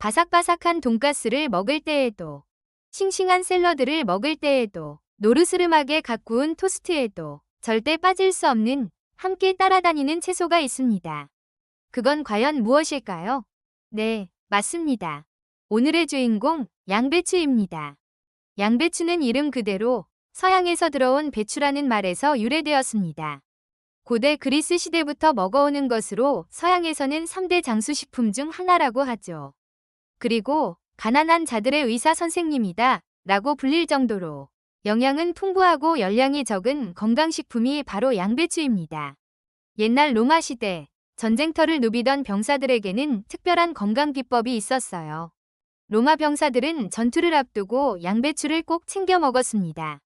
바삭바삭한 돈가스를 먹을 때에도, 싱싱한 샐러드를 먹을 때에도, 노르스름하게 갓 구운 토스트에도 절대 빠질 수 없는 함께 따라다니는 채소가 있습니다. 그건 과연 무엇일까요? 네, 맞습니다. 오늘의 주인공, 양배추입니다. 양배추는 이름 그대로 서양에서 들어온 배추라는 말에서 유래되었습니다. 고대 그리스 시대부터 먹어오는 것으로 서양에서는 3대 장수식품 중 하나라고 하죠. 그리고 가난한 자들의 의사 선생님이다 라고 불릴 정도로 영양은 풍부하고 열량이 적은 건강식품이 바로 양배추입니다. 옛날 로마 시대 전쟁터를 누비던 병사들에게는 특별한 건강 비법이 있었어요. 로마 병사들은 전투를 앞두고 양배추를 꼭 챙겨 먹었습니다.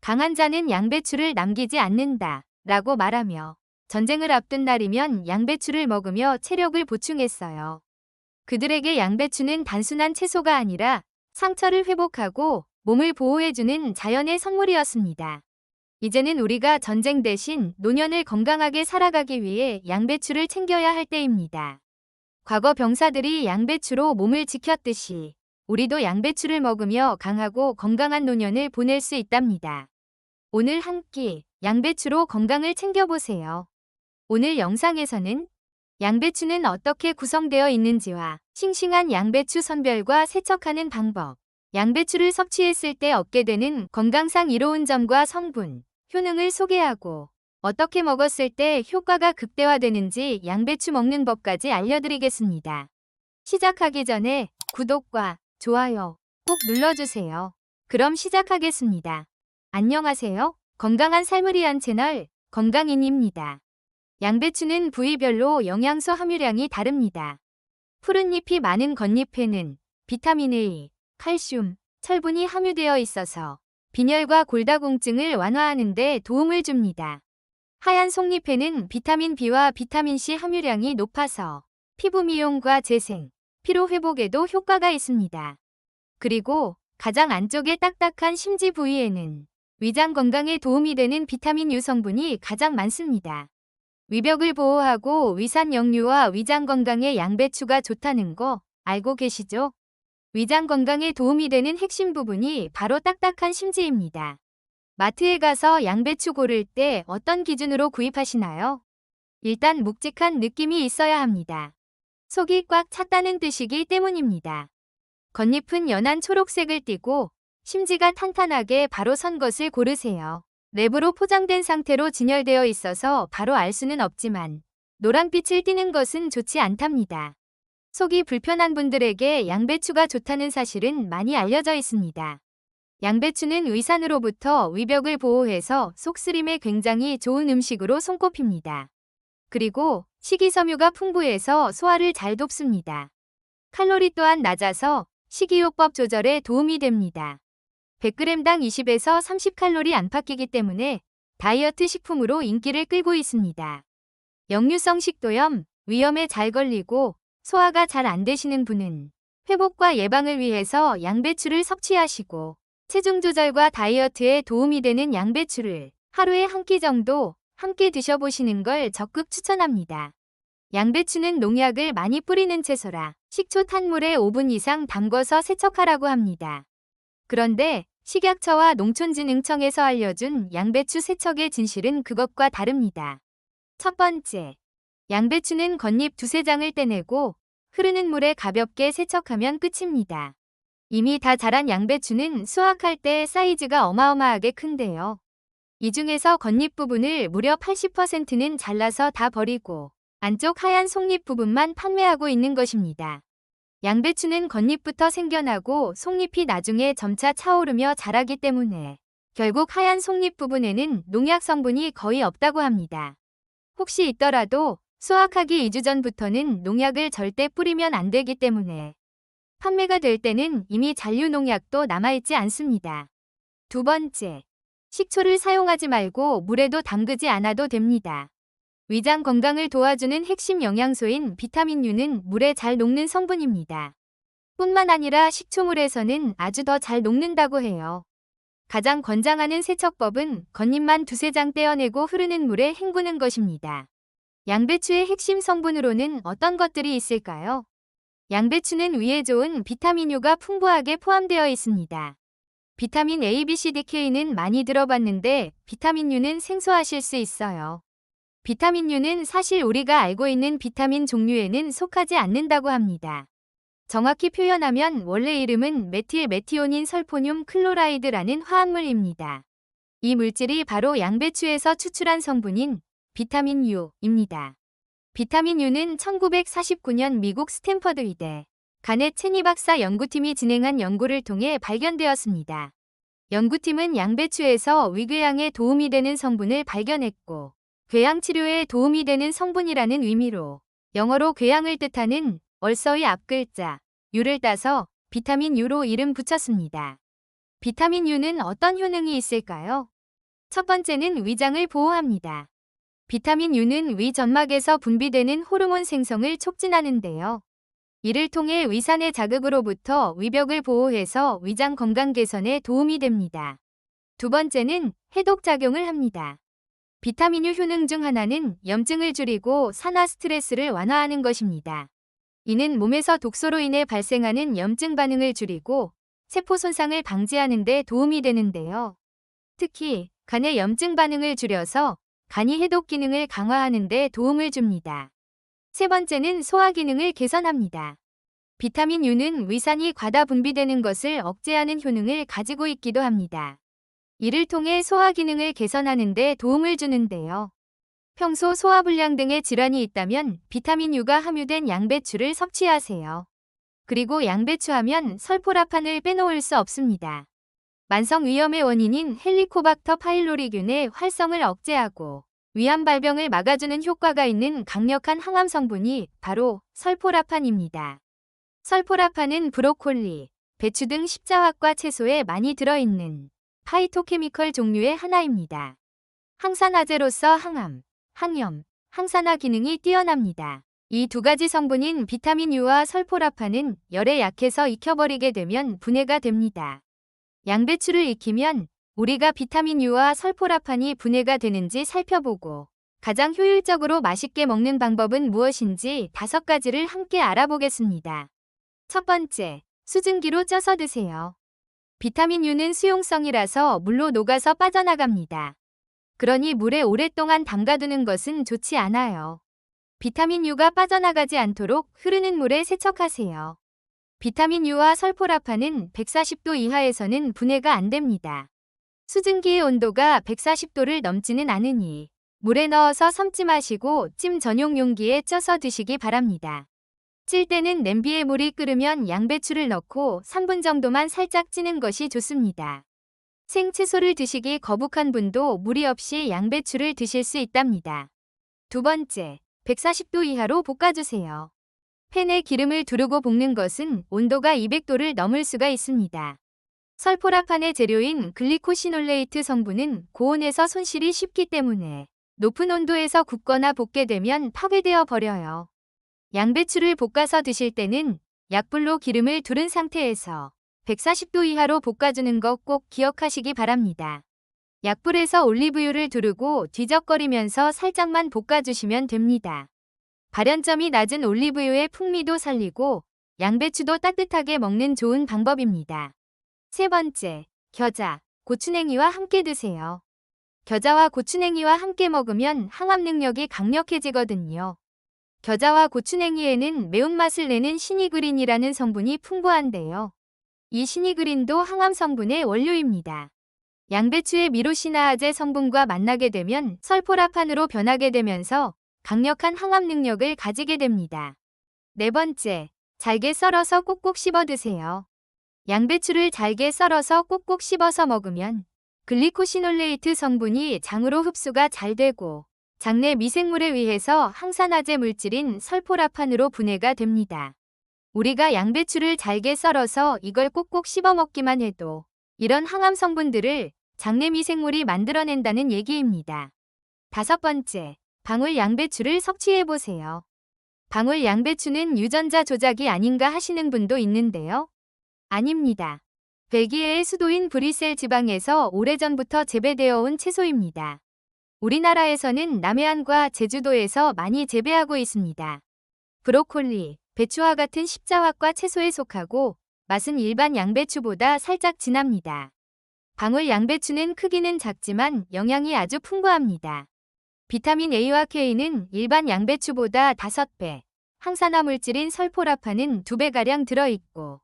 강한 자는 양배추를 남기지 않는다 라고 말하며 전쟁을 앞둔 날이면 양배추를 먹으며 체력을 보충했어요. 그들에게 양배추는 단순한 채소가 아니라 상처를 회복하고 몸을 보호해주는 자연의 선물이었습니다. 이제는 우리가 전쟁 대신 노년을 건강하게 살아가기 위해 양배추를 챙겨야 할 때입니다. 과거 병사들이 양배추로 몸을 지켰듯이 우리도 양배추를 먹으며 강하고 건강한 노년을 보낼 수 있답니다. 오늘 한 끼 양배추로 건강을 챙겨보세요. 오늘 영상에서는 양배추는 어떻게 구성되어 있는지와 싱싱한 양배추 선별과 세척하는 방법, 양배추를 섭취했을 때 얻게 되는 건강상 이로운 점과 성분, 효능을 소개하고 어떻게 먹었을 때 효과가 극대화되는지 양배추 먹는 법까지 알려드리겠습니다. 시작하기 전에 구독과 좋아요 꼭 눌러주세요. 그럼 시작하겠습니다. 안녕하세요. 건강한 삶을 위한 채널 건강인입니다. 양배추는 부위별로 영양소 함유량이 다릅니다. 푸른 잎이 많은 겉잎에는 비타민 A, 칼슘, 철분이 함유되어 있어서 빈혈과 골다공증을 완화하는 데 도움을 줍니다. 하얀 속잎에는 비타민 B와 비타민 C 함유량이 높아서 피부 미용과 재생, 피로 회복에도 효과가 있습니다. 그리고 가장 안쪽의 딱딱한 심지 부위에는 위장 건강에 도움이 되는 비타민 U 성분이 가장 많습니다. 위벽을 보호하고 위산 역류와 위장 건강에 양배추가 좋다는 거 알고 계시죠? 위장 건강에 도움이 되는 핵심 부분이 바로 딱딱한 심지입니다. 마트에 가서 양배추 고를 때 어떤 기준으로 구입하시나요? 일단 묵직한 느낌이 있어야 합니다. 속이 꽉 찼다는 뜻이기 때문입니다. 겉잎은 연한 초록색을 띠고 심지가 탄탄하게 바로 선 것을 고르세요. 랩으로 포장된 상태로 진열되어 있어서 바로 알 수는 없지만 노란빛을 띠는 것은 좋지 않답니다. 속이 불편한 분들에게 양배추가 좋다는 사실은 많이 알려져 있습니다. 양배추는 위산으로부터 위벽을 보호해서 속쓰림에 굉장히 좋은 음식으로 손꼽힙니다. 그리고 식이섬유가 풍부해서 소화를 잘 돕습니다. 칼로리 또한 낮아서 식이요법 조절에 도움이 됩니다. 100g당 20에서 30칼로리 안팎이기 때문에 다이어트 식품으로 인기를 끌고 있습니다. 역류성 식도염, 위염에 잘 걸리고 소화가 잘 안 되시는 분은 회복과 예방을 위해서 양배추를 섭취하시고 체중 조절과 다이어트에 도움이 되는 양배추를 하루에 한 끼 정도 함께 드셔보시는 걸 적극 추천합니다. 양배추는 농약을 많이 뿌리는 채소라 식초 탄물에 5분 이상 담궈서 세척하라고 합니다. 그런데 식약처와 농촌진흥청에서 알려준 양배추 세척의 진실은 그것과 다릅니다. 첫 번째, 양배추는 겉잎 두세 장을 떼내고 흐르는 물에 가볍게 세척하면 끝입니다. 이미 다 자란 양배추는 수확할 때 사이즈가 어마어마하게 큰데요. 이 중에서 겉잎 부분을 무려 80%는 잘라서 다 버리고 안쪽 하얀 속잎 부분만 판매하고 있는 것입니다. 양배추는 겉잎부터 생겨나고 속잎이 나중에 점차 차오르며 자라기 때문에 결국 하얀 속잎 부분에는 농약 성분이 거의 없다고 합니다. 혹시 있더라도 수확하기 2주 전부터는 농약을 절대 뿌리면 안 되기 때문에 판매가 될 때는 이미 잔류 농약도 남아있지 않습니다. 두 번째, 식초를 사용하지 말고 물에도 담그지 않아도 됩니다. 위장 건강을 도와주는 핵심 영양소인 비타민 U는 물에 잘 녹는 성분입니다. 뿐만 아니라 식초물에서는 아주 더 잘 녹는다고 해요. 가장 권장하는 세척법은 겉잎만 두세 장 떼어내고 흐르는 물에 헹구는 것입니다. 양배추의 핵심 성분으로는 어떤 것들이 있을까요? 양배추는 위에 좋은 비타민 U가 풍부하게 포함되어 있습니다. 비타민 A, B, C, D, K는 많이 들어봤는데 비타민 U는 생소하실 수 있어요. 비타민 U는 사실 우리가 알고 있는 비타민 종류에는 속하지 않는다고 합니다. 정확히 표현하면 원래 이름은 메틸 메티오닌 설포늄 클로라이드라는 화합물입니다. 이 물질이 바로 양배추에서 추출한 성분인 비타민 U입니다. 비타민 U는 1949년 미국 스탠퍼드 의대 가넷 체니 박사 연구팀이 진행한 연구를 통해 발견되었습니다. 연구팀은 양배추에서 위궤양에 도움이 되는 성분을 발견했고 궤양 치료에 도움이 되는 성분이라는 의미로 영어로 궤양을 뜻하는 얼서의 앞글자 U를 따서 비타민 U로 이름 붙였습니다. 비타민 U는 어떤 효능이 있을까요? 첫 번째는 위장을 보호합니다. 비타민 U는 위 점막에서 분비되는 호르몬 생성을 촉진하는데요. 이를 통해 위산의 자극으로부터 위벽을 보호해서 위장 건강 개선에 도움이 됩니다. 두 번째는 해독작용을 합니다. 비타민 U 효능 중 하나는 염증을 줄이고 산화 스트레스를 완화하는 것입니다. 이는 몸에서 독소로 인해 발생하는 염증 반응을 줄이고 세포 손상을 방지하는 데 도움이 되는데요. 특히 간의 염증 반응을 줄여서 간이 해독 기능을 강화하는 데 도움을 줍니다. 세 번째는 소화 기능을 개선합니다. 비타민 U는 위산이 과다 분비되는 것을 억제하는 효능을 가지고 있기도 합니다. 이를 통해 소화 기능을 개선하는 데 도움을 주는데요. 평소 소화불량 등의 질환이 있다면 비타민 U가 함유된 양배추를 섭취하세요. 그리고 양배추하면 설포라판을 빼놓을 수 없습니다. 만성 위염의 원인인 헬리코박터 파일로리균의 활성을 억제하고 위암 발병을 막아주는 효과가 있는 강력한 항암 성분이 바로 설포라판입니다. 설포라판은 브로콜리, 배추 등 십자화과 채소에 많이 들어있는 파이토케미컬 종류의 하나입니다. 항산화제로서 항암, 항염, 항산화 기능이 뛰어납니다. 이 두 가지 성분인 비타민 U와 설포라판은 열에 약해서 익혀버리게 되면 분해가 됩니다. 양배추를 익히면 우리가 비타민 U와 설포라판이 분해가 되는지 살펴보고 가장 효율적으로 맛있게 먹는 방법은 무엇인지 5가지를 함께 알아보겠습니다. 첫 번째, 수증기로 쪄서 드세요. 비타민 U는 수용성이라서 물로 녹아서 빠져나갑니다. 그러니 물에 오랫동안 담가두는 것은 좋지 않아요. 비타민 U가 빠져나가지 않도록 흐르는 물에 세척하세요. 비타민 U와 설포라판은 140도 이하에서는 분해가 안 됩니다. 수증기의 온도가 140도를 넘지는 않으니 물에 넣어서 삶지 마시고 찜 전용 용기에 쪄서 드시기 바랍니다. 찔 때는 냄비에 물이 끓으면 양배추를 넣고 3분 정도만 살짝 찌는 것이 좋습니다. 생채소를 드시기 거북한 분도 무리 없이 양배추를 드실 수 있답니다. 두 번째, 140도 이하로 볶아주세요. 팬에 기름을 두르고 볶는 것은 온도가 200도를 넘을 수가 있습니다. 설포라판의 재료인 글리코시놀레이트 성분은 고온에서 손실이 쉽기 때문에 높은 온도에서 굽거나 볶게 되면 파괴되어 버려요. 양배추를 볶아서 드실 때는 약불로 기름을 두른 상태에서 140도 이하로 볶아주는 거 꼭 기억하시기 바랍니다. 약불에서 올리브유를 두르고 뒤적거리면서 살짝만 볶아주시면 됩니다. 발연점이 낮은 올리브유의 풍미도 살리고 양배추도 따뜻하게 먹는 좋은 방법입니다. 세 번째, 겨자, 고추냉이와 함께 드세요. 겨자와 고추냉이와 함께 먹으면 항암 능력이 강력해지거든요. 겨자와 고추냉이에는 매운맛을 내는 시니그린이라는 성분이 풍부한데요. 이 시니그린도 항암 성분의 원료입니다. 양배추의 미로시나아제 성분과 만나게 되면 설포라판으로 변하게 되면서 강력한 항암 능력을 가지게 됩니다. 네 번째, 잘게 썰어서 꼭꼭 씹어 드세요. 양배추를 잘게 썰어서 꼭꼭 씹어서 먹으면 글리코시놀레이트 성분이 장으로 흡수가 잘 되고 장내 미생물에 의해서 항산화제 물질인 설포라판으로 분해가 됩니다. 우리가 양배추를 잘게 썰어서 이걸 꼭꼭 씹어 먹기만 해도 이런 항암 성분들을 장내 미생물이 만들어낸다는 얘기입니다. 다섯 번째, 방울 양배추를 섭취해보세요. 방울 양배추는 유전자 조작이 아닌가 하시는 분도 있는데요. 아닙니다. 벨기에의 수도인 브뤼셀 지방에서 오래전부터 재배되어 온 채소입니다. 우리나라에서는 남해안과 제주도에서 많이 재배하고 있습니다. 브로콜리, 배추와 같은 십자화과 채소에 속하고 맛은 일반 양배추보다 살짝 진합니다. 방울 양배추는 크기는 작지만 영양이 아주 풍부합니다. 비타민 A와 K는 일반 양배추보다 5배, 항산화 물질인 설포라판은 2배가량 들어있고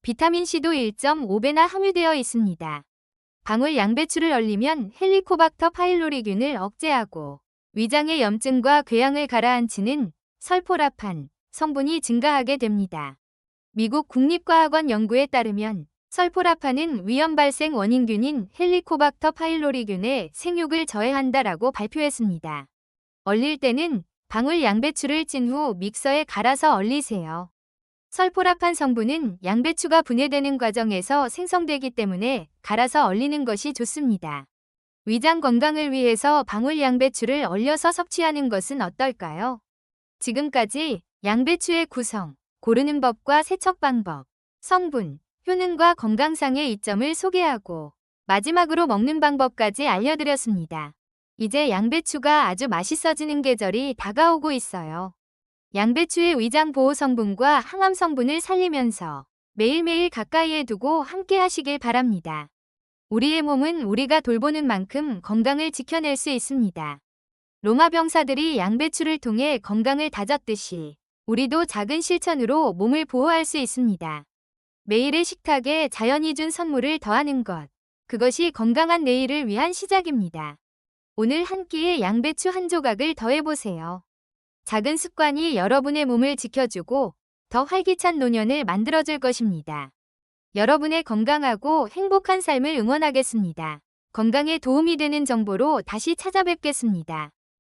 비타민 C도 1.5배나 함유되어 있습니다. 방울 양배추를 얼리면 헬리코박터 파일로리균을 억제하고 위장의 염증과 궤양을 가라앉히는 설포라판 성분이 증가하게 됩니다. 미국 국립과학원 연구에 따르면 설포라판은 위험 발생 원인균인 헬리코박터 파일로리균의 생육을 저해한다라고 발표했습니다. 얼릴 때는 방울 양배추를 찐 후 믹서에 갈아서 얼리세요. 설포라판 성분은 양배추가 분해되는 과정에서 생성되기 때문에 갈아서 얼리는 것이 좋습니다. 위장 건강을 위해서 방울 양배추를 얼려서 섭취하는 것은 어떨까요? 지금까지 양배추의 구성, 고르는 법과 세척 방법, 성분, 효능과 건강상의 이점을 소개하고 마지막으로 먹는 방법까지 알려드렸습니다. 이제 양배추가 아주 맛있어지는 계절이 다가오고 있어요. 양배추의 위장 보호 성분과 항암 성분을 살리면서 매일매일 가까이에 두고 함께 하시길 바랍니다. 우리의 몸은 우리가 돌보는 만큼 건강을 지켜낼 수 있습니다. 로마 병사들이 양배추를 통해 건강을 다졌듯이 우리도 작은 실천으로 몸을 보호할 수 있습니다. 매일의 식탁에 자연이 준 선물을 더하는 것. 그것이 건강한 내일을 위한 시작입니다. 오늘 한 끼에 양배추 한 조각을 더해보세요. 작은 습관이 여러분의 몸을 지켜주고 더 활기찬 노년을 만들어줄 것입니다. 여러분의 건강하고 행복한 삶을 응원하겠습니다. 건강에 도움이 되는 정보로 다시 찾아뵙겠습니다.